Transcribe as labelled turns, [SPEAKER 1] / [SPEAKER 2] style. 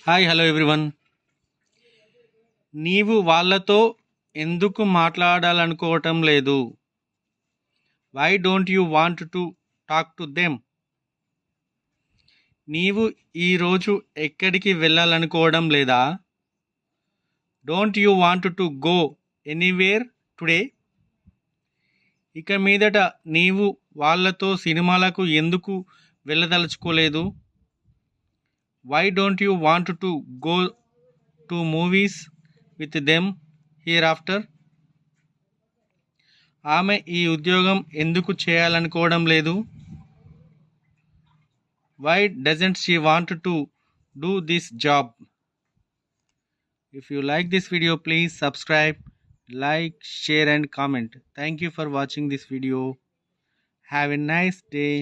[SPEAKER 1] Hi hello everyone. నీవు వాళ్ళతో ఎందుకు మాట్లాడాలనుకోవటం లేదు? Why don't you want to talk to them? నీవు ఈరోజు ఎక్కడికి వెళ్ళాలనుకోవడం లేదా? Don't you want to go anywhere today? ఇక మీదట నీవు వాళ్ళతో సినిమాలకు ఎందుకు వెళ్ళదలుచుకోలేదు? Why don't you want to go to movies with them hereafter? ఆమె ఈ ఉద్యోగం ఎందుకు చేయాలనుకోవడం లేదు? Why doesn't she want to do this job? If you like this video, please subscribe, like, share and comment. Thank you for watching this video. Have a nice day.